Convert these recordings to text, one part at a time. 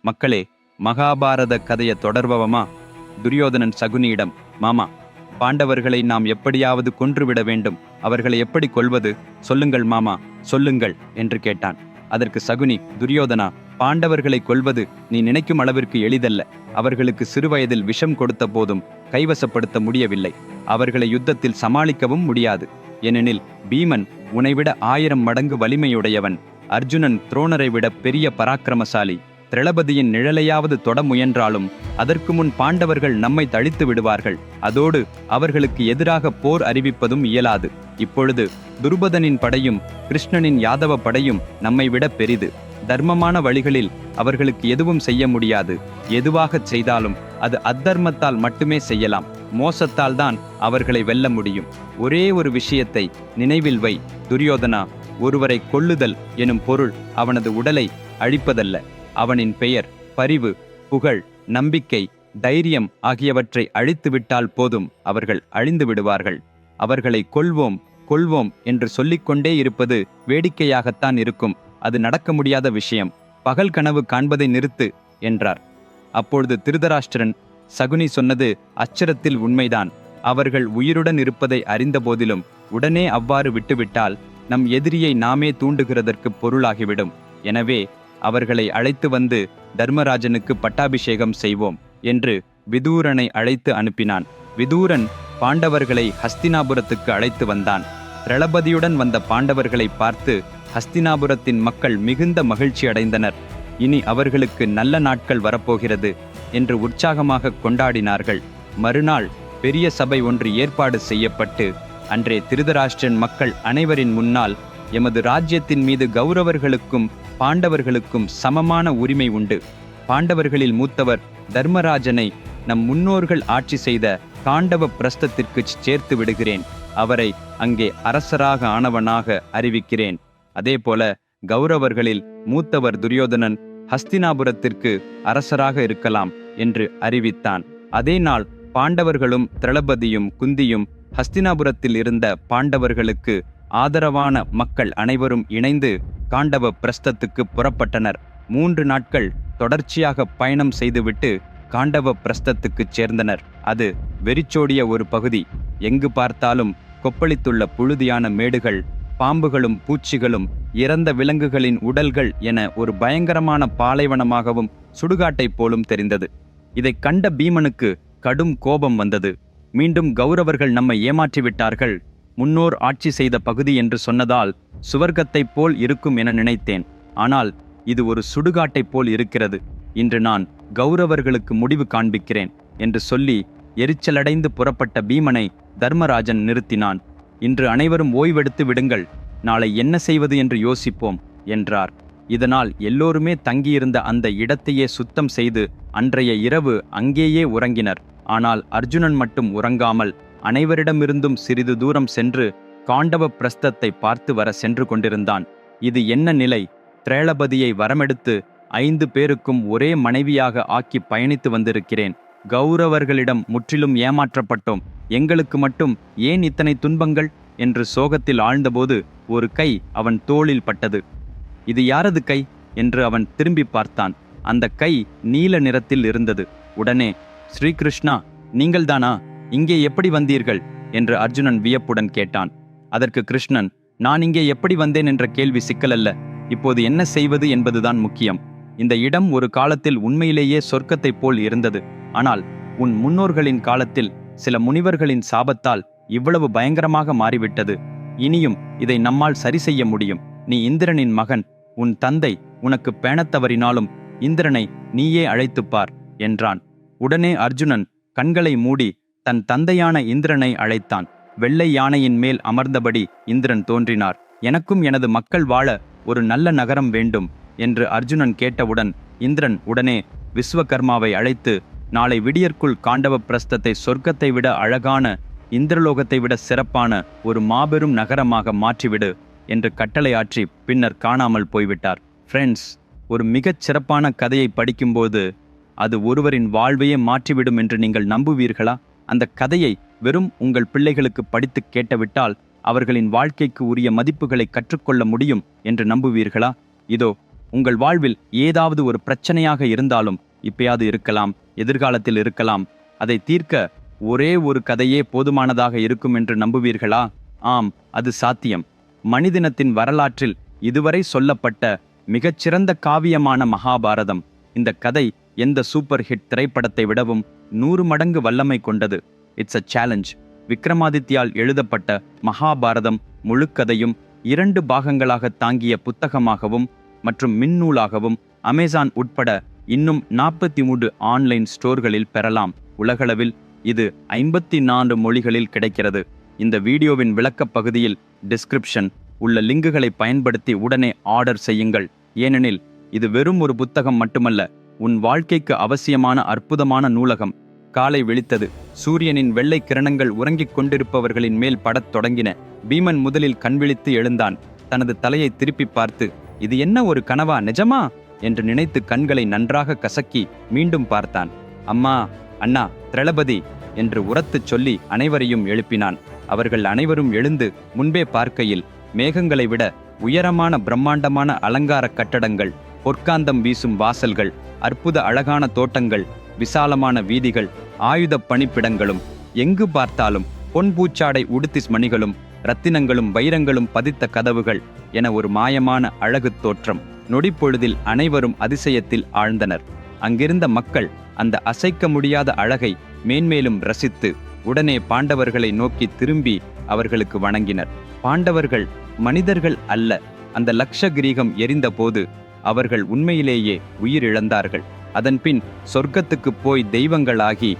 மக்களே, மகாபாரத கதைய தொடர்பவமா? துரியோதனன் சகுனியிடம், மாமா, பாண்டவர்களை நாம் எப்படியாவது கொன்றுவிட வேண்டும். அவர்களை எப்படி கொல்வது? சொல்லுங்கள் மாமா, சொல்லுங்கள் என்று கேட்டான். அதற்கு சகுனி, துரியோதனா, பாண்டவர்களை கொல்வது நீ நினைக்கும் அளவிற்கு எளிதல்ல. அவர்களுக்கு சிறுவயதில் விஷம் கொடுத்த போதும் கைவசப்படுத்த முடியவில்லை. அவர்களை யுத்தத்தில் சமாளிக்கவும் முடியாது. ஏனெனில் பீமன் உன்னைவிட 1000 மடங்கு வலிமையுடையவன். அர்ஜுனன் துரோணரை விட பெரிய பராக்கிரமசாலி. திரௌபதியின் நிழலையாவது தொட முயன்றாலும் அதற்கு முன் பாண்டவர்கள் நம்மை தழித்து விடுவார்கள். அதோடு அவர்களுக்கு எதிராக போர் அறிவிப்பதும் இயலாது. இப்பொழுது துருபதனின் படையும் கிருஷ்ணனின் யாதவ படையும் நம்மை விட பெரிது. தர்மமான வழிகளில் அவர்களுக்கு எதுவும் செய்ய முடியாது. எதுவாகச் செய்தாலும் அது அத்தர்மத்தால் மட்டுமே செய்யலாம். மோசத்தால் தான் அவர்களை வெல்ல முடியும். ஒரே ஒரு விஷயத்தை நினைவில் வை துரியோதனா, ஒருவரை கொல்லுதல் எனும் பொருள் அவனது உடலை அழிப்பதல்ல. அவனின் பெயர், பரிவு, புகழ், நம்பிக்கை, தைரியம் ஆகியவற்றை அழித்துவிட்டால் போதும், அவர்கள் அழிந்து விடுவார்கள். அவர்களை கொல்வோம் கொல்வோம் என்று சொல்லிக்கொண்டே இருப்பது வேடிக்கையாகத்தான் இருக்கும். அது நடக்க முடியாத விஷயம். பகல் கனவு காண்பதை நிறுத்து என்றார். அப்பொழுது திருதராஷ்டிரன், சகுனி சொன்னது அச்சரத்தில் உண்மைதான். அவர்கள் உயிருடன் இருப்பதை அறிந்த போதிலும் உடனே அவ்வாறு விட்டுவிட்டால் நம் எதிரியை நாமே தூண்டுகிறதற்கு பொருளாகிவிடும். எனவே அவர்களை அழைத்து வந்து தர்மராஜனுக்கு பட்டாபிஷேகம் செய்வோம் என்று விதூரனை அழைத்து அனுப்பினான். விதூரன் பாண்டவர்களை ஹஸ்தினாபுரத்துக்கு அழைத்து வந்தான். திரௌபதியுடன் வந்த பாண்டவர்களை பார்த்து ஹஸ்தினாபுரத்தின் மக்கள் மிகுந்த மகிழ்ச்சி அடைந்தனர். இனி அவர்களுக்கு நல்ல நாட்கள் வரப்போகிறது என்று உற்சாகமாக கொண்டாடினார்கள். மறுநாள் பெரிய சபை ஒன்று ஏற்பாடு செய்யப்பட்டு அன்றே திருதராஷ்டிரன் மக்கள் அனைவரின் முன்னால், எமது ராஜ்யத்தின் மீது கௌரவர்களுக்கும் பாண்டவர்களுக்கும் சமமான உரிமை உண்டு. பாண்டவர்களில் மூத்தவர் தர்மராஜனை நம் முன்னோர்கள் ஆட்சி செய்த காண்டவ பிரஸ்தத்திற்கு சேர்த்து விடுகிறேன். அவரை அங்கே அரசராக ஆனவனாக அறிவிக்கிறேன். அதேபோல கௌரவர்களில் மூத்தவர் துரியோதனன் ஹஸ்தினாபுரத்திற்கு அரசராக இருக்கலாம் என்று அறிவித்தான். அதே நாள் பாண்டவர்களும் திரௌபதியும் குந்தியும் ஹஸ்தினாபுரத்தில் இருந்த பாண்டவர்களுக்கு ஆதரவான மக்கள் அனைவரும் இணைந்து காண்டவ பிரஸ்தத்துக்கு புறப்பட்டனர். 3 நாட்கள் தொடர்ச்சியாக பயணம் செய்துவிட்டு காண்டவ பிரஸ்தத்துக்கு சேர்ந்தனர். அது வெறிச்சோடிய ஒரு பகுதி. எங்கு பார்த்தாலும் கொப்பளித்துள்ள புழுதியான மேடுகள், பாம்புகளும் பூச்சிகளும் இறந்த விலங்குகளின் உடல்கள் என ஒரு பயங்கரமான பாலைவனமாகவும் சுடுகாட்டைப் போலும் தெரிந்தது. இதை கண்ட பீமனுக்கு கடும் கோபம் வந்தது. மீண்டும் கௌரவர்கள் நம்மை ஏமாற்றிவிட்டார்கள். முன்னோர் ஆட்சி செய்த பகுதி என்று சொன்னதால் சுவர்க்கத்தைப் போல் இருக்கும் என நினைத்தேன். ஆனால் இது ஒரு சுடுகாட்டைப் போல் இருக்கிறது. இன்று நான் கௌரவர்களுக்கு முடிவு காண்பிக்கிறேன் என்று சொல்லி எரிச்சலடைந்து புறப்பட்ட பீமனை தர்மராஜன் நிறுத்தினான். இன்று அனைவரும் ஓய்வெடுத்து விடுங்கள். நாளை என்ன செய்வது என்று யோசிப்போம் என்றார். இதனால் எல்லோருமே தங்கியிருந்த அந்த இடத்தையே சுத்தம் செய்து அன்றைய இரவு அங்கேயே உறங்கினர். ஆனால் அர்ஜுனன் மட்டும் உறங்காமல் அனைவரிடமிருந்தும் சிறிது தூரம் சென்று காண்டவ பிரஸ்தத்தை பார்த்து வர சென்று கொண்டிருந்தான். இது என்ன நிலை? திரௌபதியை வரமெடுத்து 5 பேருக்கும் ஒரே மனைவியாக ஆக்கி பயணித்து வந்திருக்கிறேன். கௌரவர்களிடம் முற்றிலும் ஏமாற்றப்பட்டோம். எங்களுக்கு மட்டும் ஏன் இத்தனை துன்பங்கள் என்று சோகத்தில் ஆழ்ந்தபோது ஒரு கை அவன் தோளில் பட்டது. இது யாரது கை என்று அவன் திரும்பி பார்த்தான். அந்த கை நீல நிறத்தில் இருந்தது. உடனே, ஸ்ரீகிருஷ்ணா, நீங்கள்தானா? இங்கே எப்படி வந்தீர்கள் என்று அர்ஜுனன் வியப்புடன் கேட்டான். அதற்கு கிருஷ்ணன், நான் இங்கே எப்படி வந்தேன் என்ற கேள்வி சிக்கலல்ல. இப்போது என்ன செய்வது என்பதுதான் முக்கியம். இந்த இடம் ஒரு காலத்தில் உண்மையிலேயே சொர்க்கத்தைப் போல் இருந்தது. ஆனால் உன் முன்னோர்களின் காலத்தில் சில முனிவர்களின் சாபத்தால் இவ்வளவு பயங்கரமாக மாறிவிட்டது. இனியும் இதை நம்மால் சரி செய்ய முடியும். நீ இந்திரனின் மகன். உன் தந்தை உனக்கு பேணத்தவறினாலும் இந்திரனை நீயே அழைத்துப்பார் என்றான். உடனே அர்ஜுனன் கண்களை மூடி தன் தந்தையான இந்திரனை அழைத்தான். வெள்ளை யானையின் மேல் அமர்ந்தபடி இந்திரன் தோன்றினார். எனக்கும் எனது மக்கள் வாழ ஒரு நல்ல நகரம் வேண்டும் என்று அர்ஜுனன் கேட்டவுடன் இந்திரன் உடனே விஸ்வகர்மாவை அழைத்து, நாளை விடியற்குள் காண்டவ பிரஸ்தத்தை சொர்க்கத்தை விட அழகான, இந்திரலோகத்தை விட சிறப்பான ஒரு மாபெரும் நகரமாக மாற்றிவிடு என்று கட்டளையாற்றி பின்னர் காணாமல் போய்விட்டார். ஃப்ரெண்ட்ஸ், ஒரு மிகச் சிறப்பான கதையை படிக்கும்போது அது ஒருவரின் வாழ்வையே மாற்றிவிடும் என்று நீங்கள் நம்புவீர்களா? அந்த கதையை வெறும் உங்கள் பிள்ளைகளுக்கு படித்து கேட்டுவிட்டால் அவர்களின் வாழ்க்கைக்கு உரிய மதிப்புகளை கற்றுக்கொள்ள முடியும் என்று நம்புவீர்களா? இதோ உங்கள் வாழ்வில் ஏதாவது ஒரு பிரச்சனையாக இருந்தாலும், இப்பயாவது இருக்கலாம், எதிர்காலத்தில் இருக்கலாம், அதை தீர்க்க ஒரே ஒரு கதையே போதுமானதாக இருக்கும் என்று நம்புவீர்களா? ஆம், அது சாத்தியம். மனிதனத்தின் வரலாற்றில் இதுவரை சொல்லப்பட்ட மிகச்சிறந்த காவியமான மகாபாரதம். இந்த கதை எந்த சூப்பர் ஹிட் திரைப்படத்தை விடவும் 100 மடங்கு வல்லமை கொண்டது. It's a challenge. விக்ரமாதித்யால் எழுதப்பட்ட மகாபாரதம் முழுக்கதையும் 2 பாகங்களாக தாங்கிய புத்தகமாகவும் மற்றும் மின்னூலாகவும் அமேசான் உட்பட இன்னும் 43 ஆன்லைன் ஸ்டோர்களில் பெறலாம். உலகளவில் இது 54 மொழிகளில் கிடைக்கிறது. இந்த வீடியோவின் விளக்கப் பகுதியில் டிஸ்கிரிப்ஷன் உள்ள லிங்குகளை பயன்படுத்தி உடனே ஆர்டர் செய்யுங்கள். ஏனெனில் இது வெறும் ஒரு புத்தகம் மட்டுமல்ல, உன் வாழ்க்கைக்கு அவசியமான அற்புதமான நூலகம். காலை விழித்தது. சூரியனின் வெள்ளை கிரணங்கள் உறங்கிக் கொண்டிருப்பவர்களின் மேல் படத் தொடங்கின. பீமன் முதலில் கண்விழித்து எழுந்தான். தனது தலையை திருப்பி பார்த்து, இது என்ன ஒரு கனவா, நிஜமா என்று நினைத்து கண்களை நன்றாக கசக்கி மீண்டும் பார்த்தான். அம்மா, அண்ணா, திரளபதி என்று உரத்துச் சொல்லி அனைவரையும் எழுப்பினான். அவர்கள் அனைவரும் எழுந்து முன்பே பார்க்கையில் மேகங்களை விட உயரமான பிரம்மாண்டமான அலங்கார கட்டடங்கள், பொற்காந்தம் வீசும் வாசல்கள், அற்புத அழகான தோட்டங்கள், விசாலமான வீதிகள், ஆயுத பணிப்பிடங்களும், எங்கு பார்த்தாலும் பொன்பூச்சாடை உடுத்திஸ் மணிகளும் இரத்தினங்களும் வைரங்களும் பதித்த கதவுகள் என ஒரு மாயமான அழகு தோற்றம். நொடிப்பொழுதில் அனைவரும் அதிசயத்தில் ஆழ்ந்தனர். அங்கிருந்த மக்கள் அந்த அசைக்க முடியாத அழகை மேன்மேலும் ரசித்து உடனே பாண்டவர்களை நோக்கி திரும்பி அவர்களுக்கு வணங்கினர். பாண்டவர்கள் மனிதர்கள் அல்ல. அந்த லக்ஷகிரீகம் எரிந்த போது அவர்கள் உண்மையிலேயே உயிரிழந்தார்கள். அதன்பின் சொர்க்கத்துக்கு போய் தெய்வங்களாகி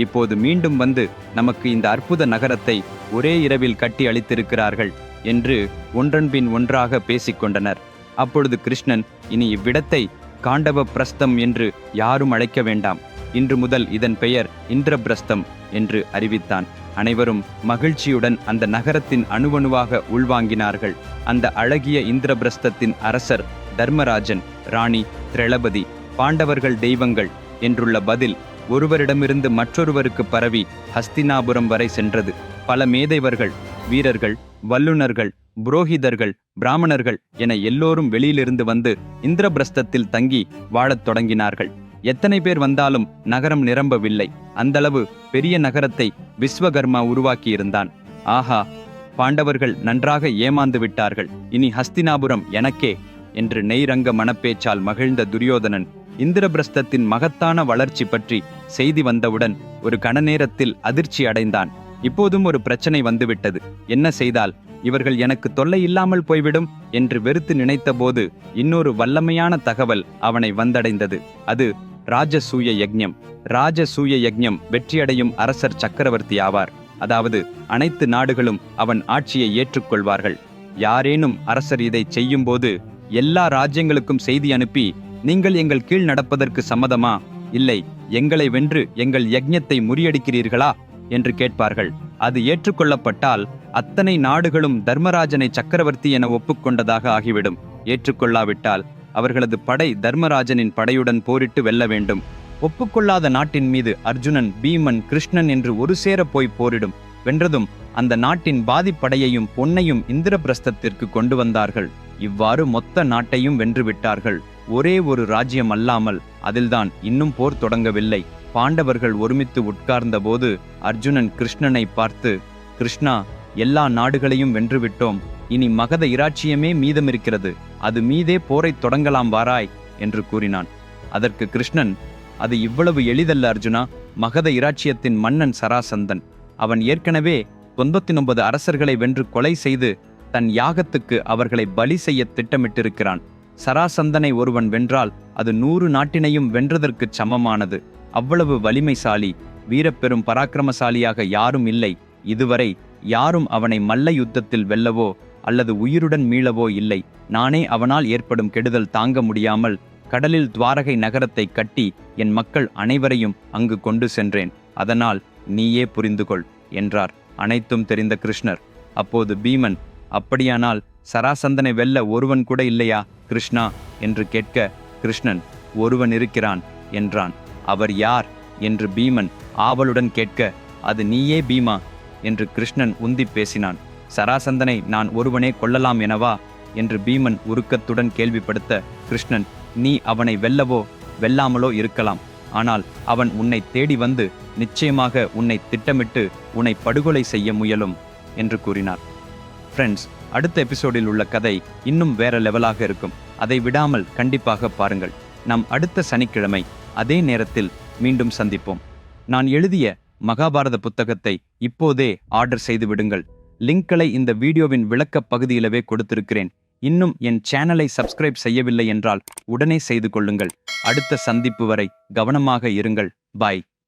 இப்போது மீண்டும் வந்து நமக்கு இந்த அற்புத நகரத்தை ஒரே இரவில் கட்டி அளித்திருக்கிறார்கள் என்று ஒன்றன்பின் ஒன்றாக பேசிக்கொண்டனர். அப்பொழுது கிருஷ்ணன், இனி இவ்விடத்தை காண்டவ பிரஸ்தம் என்று யாரும் அழைக்க வேண்டாம். இன்று முதல் இதன் பெயர் இந்திரபிரஸ்தம் என்று அறிவித்தான். அனைவரும் மகிழ்ச்சியுடன் அந்த நகரத்தின் அணுவணுவாக உள்வாங்கினார்கள். அந்த அழகிய இந்திரபிரஸ்தத்தின் அரசர் தர்மராஜன், ராணி திரளபதி, பாண்டவர்கள் தெய்வங்கள் என்றுள்ள பதில் ஒருவரிடமிருந்து மற்றொருவருக்கு பரவி ஹஸ்தினாபுரம் வரை சென்றது. பல மேதைவர்கள், வீரர்கள், வல்லுநர்கள், புரோகிதர்கள், பிராமணர்கள் என எல்லோரும் வெளியிலிருந்து வந்து இந்திரபிரஸ்தத்தில் தங்கி வாழத் தொடங்கினார்கள். எத்தனை பேர் வந்தாலும் நகரம் நிரம்பவில்லை. அந்தளவு பெரிய நகரத்தை விஸ்வகர்மா உருவாக்கியிருந்தான். ஆஹா, பாண்டவர்கள் நன்றாக ஏமாந்து விட்டார்கள், இனி ஹஸ்தினாபுரம் எனக்கே என்று நெய்ரங்க மனப்பேச்சால் மகிழ்ந்த துரியோதனன் இந்திரபிரஸ்தத்தின் மகத்தான வளர்ச்சி பற்றி செய்தி வந்தவுடன் ஒரு கணநேரத்தில் அதிர்ச்சி அடைந்தான். இப்போதும் ஒரு பிரச்சனை வந்துவிட்டது. என்ன செய்தால் இவர்கள் எனக்கு தொல்லை இல்லாமல் போய்விடும் என்று வெறுத்து நினைத்தபோது இன்னொரு வல்லமையான தகவல் அவனை வந்தடைந்தது. அது ராஜசூய யக்ஞம். ராஜசூய யக்ஞம் வெற்றியடையும் அரசர் சக்கரவர்த்தி ஆவார். அதாவது அனைத்து நாடுகளும் அவன் ஆட்சியை ஏற்றுக்கொள்வார்கள். யாரேனும் அரசர் இதை செய்யும் போது எல்லா ராஜ்யங்களுக்கும் செய்தி அனுப்பி, நீங்கள் எங்கள் கீழ் நடப்பதற்கு சம்மதமா, இல்லை எங்களை வென்று எங்கள் யக்ஞத்தை முறியடிக்கிறீர்களா என்று கேட்பார்கள். அது ஏற்றுக்கொள்ளப்பட்டால் அத்தனை நாடுகளும் தர்மராஜனை சக்கரவர்த்தி என ஒப்புக்கொண்டதாக ஆகிவிடும். ஏற்றுக்கொள்ளாவிட்டால் அவர்களது படை தர்மராஜனின் படையுடன் போரிட்டு வெல்ல வேண்டும். ஒப்புக்கொள்ளாத நாட்டின் மீது அர்ஜுனன், பீமன், கிருஷ்ணன் என்று ஒரு சேர போய் போரிடும். வென்றதும் அந்த நாட்டின் பாதிப்படையையும் பொன்னையும் இந்திரபிரஸ்தத்திற்கு கொண்டு வந்தார்கள். இவ்வாறு மொத்த நாட்டையும் வென்றுவிட்டார்கள். ஒரே ஒரு ராஜ்யம் அல்லாமல் அதில்தான் இன்னும் போர் தொடங்கவில்லை. பாண்டவர்கள் ஒருமித்து உட்கார்ந்த போது அர்ஜுனன் கிருஷ்ணனை பார்த்து, கிருஷ்ணா, எல்லா நாடுகளையும் வென்றுவிட்டோம். இனி மகத இராச்சியமே மீதமிருக்கிறது. அது மீதே போரை தொடங்கலாம், வாராய் என்று கூறினான். அதற்கு கிருஷ்ணன், அது இவ்வளவு எளிதல்ல அர்ஜுனா. மகத இராச்சியத்தின் மன்னன் சராசந்தன். அவன் ஏற்கனவே 99 அரசர்களை வென்று கொலை செய்து தன் யாகத்துக்கு அவர்களை பலி செய்ய திட்டமிட்டிருக்கிறான். சராசந்தனை ஒருவன் வென்றால் அது 100 நாட்டினையும் வென்றதற்கு சமமானது. அவ்வளவு வலிமைசாலி, வீரப்பெரும் பராக்கிரமசாலியாக யாரும் இல்லை. இதுவரை யாரும் அவனை மல்ல யுத்தத்தில் வெல்லவோ அல்லது உயிருடன் மீளவோ இல்லை. நானே அவனால் ஏற்படும் கெடுதல் தாங்க முடியாமல் கடலில் துவாரகை நகரத்தை கட்டி என் மக்கள் அனைவரையும் அங்கு கொண்டு சென்றேன். அதனால் நீயே புரிந்துகொள் என்றார். அனைத்தும் தெரிந்த கிருஷ்ணர். அப்போது பீமன், அப்படியானால் சராசந்தனை வெல்ல ஒருவன் கூட இல்லையா கிருஷ்ணா என்று கேட்க, கிருஷ்ணன், ஒருவன் இருக்கிறான் என்றான். அவர் யார் என்று பீமன் ஆவலுடன் கேட்க, அது நீயே பீமா என்று கிருஷ்ணன் உந்தி பேசினான். சராசந்தனை நான் ஒருவனே கொல்லலாம் எனவா? என்று பீமன் உருக்கத்துடன் கேள்விப்படுத்த கிருஷ்ணன், நீ அவனை வெல்லவோ வெல்லாமலோ இருக்கலாம், ஆனால் அவன் உன்னை தேடி வந்து நிச்சயமாக உன்னை திட்டமிட்டு உன்னை படுகொலை செய்ய முயலும் என்று கூறினார். ஃப்ரெண்ட்ஸ், அடுத்த எபிசோடில் உள்ள கதை இன்னும் வேற லெவலாக இருக்கும். அதை விடாமல் கண்டிப்பாக பாருங்கள். நாம் அடுத்த சனிக்கிழமை அதே நேரத்தில் மீண்டும் சந்திப்போம். நான் எழுதிய மகாபாரத புத்தகத்தை இப்போதே ஆர்டர் செய்து விடுங்கள். லிங்க்களை இந்த வீடியோவின் விளக்கப் பகுதியிலவே கொடுத்திருக்கிறேன். இன்னும் என் சேனலை சப்ஸ்கிரைப் செய்யவில்லை என்றால் உடனே செய்து கொள்ளுங்கள். அடுத்த சந்திப்பு வரை கவனமாக இருங்கள். பாய்.